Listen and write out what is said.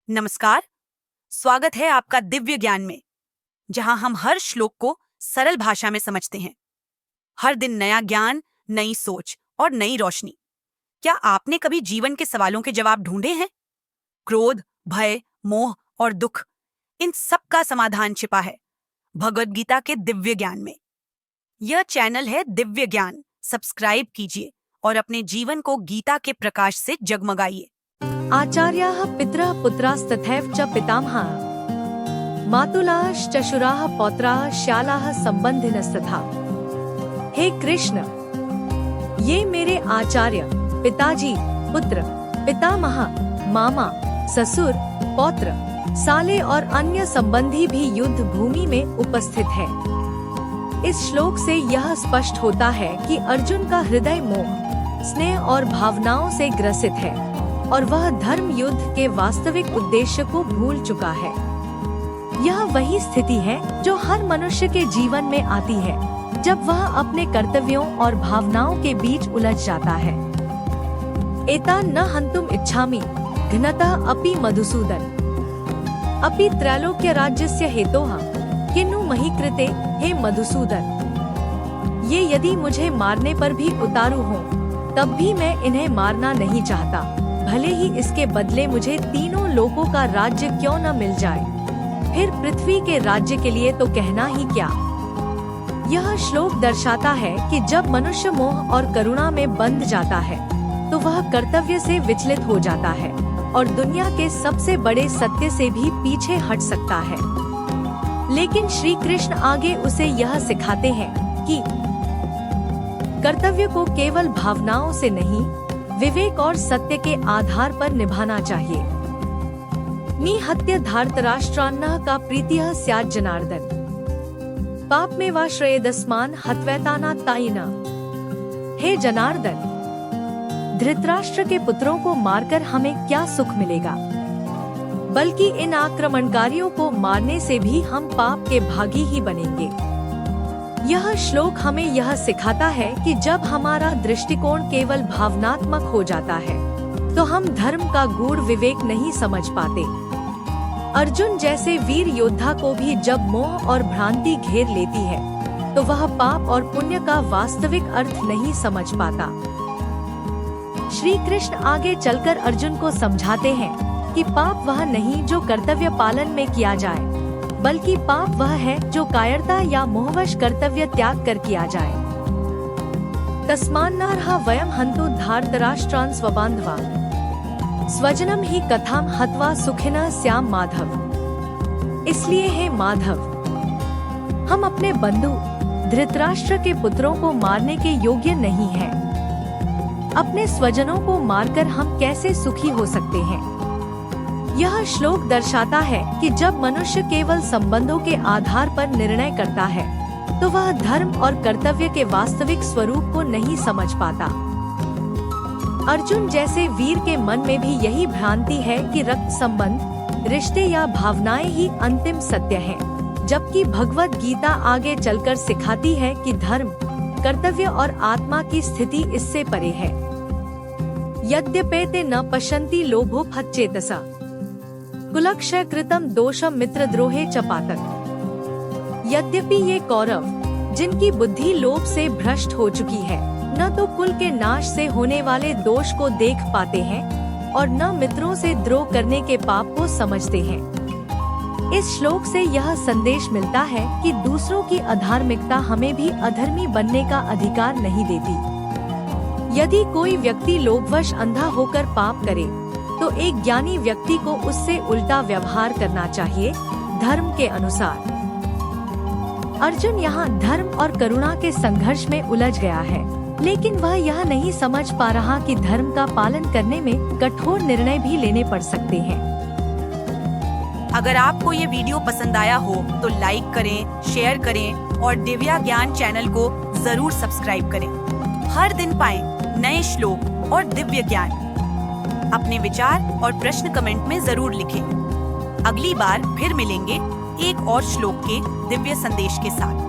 नमस्कार। स्वागत है आपका दिव्य ज्ञान में, जहां हम हर श्लोक को सरल भाषा में समझते हैं। हर दिन नया ज्ञान, नई सोच और नई रोशनी। क्या आपने कभी जीवन के सवालों के जवाब ढूंढे हैं? क्रोध, भय, मोह और दुख, इन सब का समाधान छिपा है भगवद गीता के दिव्य ज्ञान में। यह चैनल है दिव्य ज्ञान। सब्सक्राइब कीजिए और अपने जीवन को गीता के प्रकाश से जगमगाइए। आचार्याः पितरः पुत्रास्तथैव च पितामहाः मातुलाश्च शशुराः पौत्राः श्यालाः संबंधिनस्तथा। हे कृष्ण, ये मेरे आचार्य, पिताजी, पुत्र, पितामह, मामा, ससुर, पौत्र, साले और अन्य संबंधी भी युद्ध भूमि में उपस्थित है। इस श्लोक से यह स्पष्ट होता है कि अर्जुन का हृदय मोह, स्नेह और भावनाओं से ग्रसित है और वह धर्म युद्ध के वास्तविक उद्देश्य को भूल चुका है। यह वही स्थिति है जो हर मनुष्य के जीवन में आती है जब वह अपने कर्तव्यों और भावनाओं के बीच उलझ जाता है। एतान् न हन्तुम् इच्छामि घ्नतः अपि मधुसूदन अपि त्रैलोक्य राज्यस्य हेतोः किन्नु मही कृते। हे मधुसूदन, ये यदि मुझे मारने पर भी उतारू हों, तब भी मैं इन्हें मारना नहीं चाहता, भले ही इसके बदले मुझे तीनों लोकों का राज्य क्यों न मिल जाए। फिर पृथ्वी के राज्य के लिए तो कहना ही क्या। यह श्लोक दर्शाता है कि जब मनुष्य मोह और करुणा में बंध जाता है तो वह कर्तव्य से विचलित हो जाता है और दुनिया के सबसे बड़े सत्य से भी पीछे हट सकता है। लेकिन श्री कृष्ण आगे उसे यह सिखाते हैं कि कर्तव्य को केवल भावनाओं से नहीं, विवेक और सत्य के आधार पर निभाना चाहिए। निहत्य धार्तराष्ट्रान्नः का प्रीतिः स्यात् जनार्दन पाप में वा श्रेयदस्मान् हत्वैतानात्तायिना। हे जनार्दन, धृतराष्ट्र के पुत्रों को मारकर हमें क्या सुख मिलेगा, बल्कि इन आक्रमणकारियों को मारने से भी हम पाप के भागी ही बनेंगे। यह श्लोक हमें यह सिखाता है कि जब हमारा दृष्टिकोण केवल भावनात्मक हो जाता है तो हम धर्म का गूढ़ विवेक नहीं समझ पाते। अर्जुन जैसे वीर योद्धा को भी जब मोह और भ्रांति घेर लेती है तो वह पाप और पुण्य का वास्तविक अर्थ नहीं समझ पाता। श्री कृष्ण आगे चलकर अर्जुन को समझाते हैं कि पाप वह नहीं जो कर्तव्य पालन में किया जाए, बल्कि पाप वह है जो कायरता या मोहवश कर्तव्य त्याग कर किया जाए। तस्मान्नार्हा वयं हन्तु धार्तराष्ट्रान् स्वबान्धवान् स्वजनम ही कथाम हत्वा सुखिनः स्याम माधव। इसलिए हे माधव, हम अपने बंधु धृतराष्ट्र के पुत्रों को मारने के योग्य नहीं हैं। अपने स्वजनों को मारकर हम कैसे सुखी हो सकते हैं। यह श्लोक दर्शाता है कि जब मनुष्य केवल संबंधों के आधार पर निर्णय करता है तो वह धर्म और कर्तव्य के वास्तविक स्वरूप को नहीं समझ पाता। अर्जुन जैसे वीर के मन में भी यही भ्रांति है कि रक्त संबंध, रिश्ते या भावनाएं ही अंतिम सत्य हैं, जबकि भगवद गीता आगे चलकर सिखाती है कि धर्म, कर्तव्य और आत्मा की स्थिति इससे परे है। यद्यपेते न पश्यन्ति लोभोपहतचेतसा कुलक्षय कृतम दोषम मित्रद्रोहे च पातक। यद्यपि ये कौरव, जिनकी बुद्धि लोभ से भ्रष्ट हो चुकी है, न तो कुल के नाश से होने वाले दोष को देख पाते हैं और न मित्रों से द्रोह करने के पाप को समझते हैं। इस श्लोक से यह संदेश मिलता है कि दूसरों की अधार्मिकता हमें भी अधर्मी बनने का अधिकार नहीं देती। यदि कोई व्यक्ति लोभवश अंधा होकर पाप करे तो एक ज्ञानी व्यक्ति को उससे उल्टा व्यवहार करना चाहिए, धर्म के अनुसार। अर्जुन यहाँ धर्म और करुणा के संघर्ष में उलझ गया है, लेकिन वह यह नहीं समझ पा रहा कि धर्म का पालन करने में कठोर निर्णय भी लेने पड़ सकते हैं। अगर आपको ये वीडियो पसंद आया हो तो लाइक करें, शेयर करें और दिव्या ज्ञान चैनल को जरूर सब्सक्राइब करें। हर दिन पाएं नए श्लोक और दिव्य ज्ञान। अपने विचार और प्रश्न कमेंट में जरूर लिखें। अगली बार फिर मिलेंगे एक और श्लोक के दिव्य संदेश के साथ।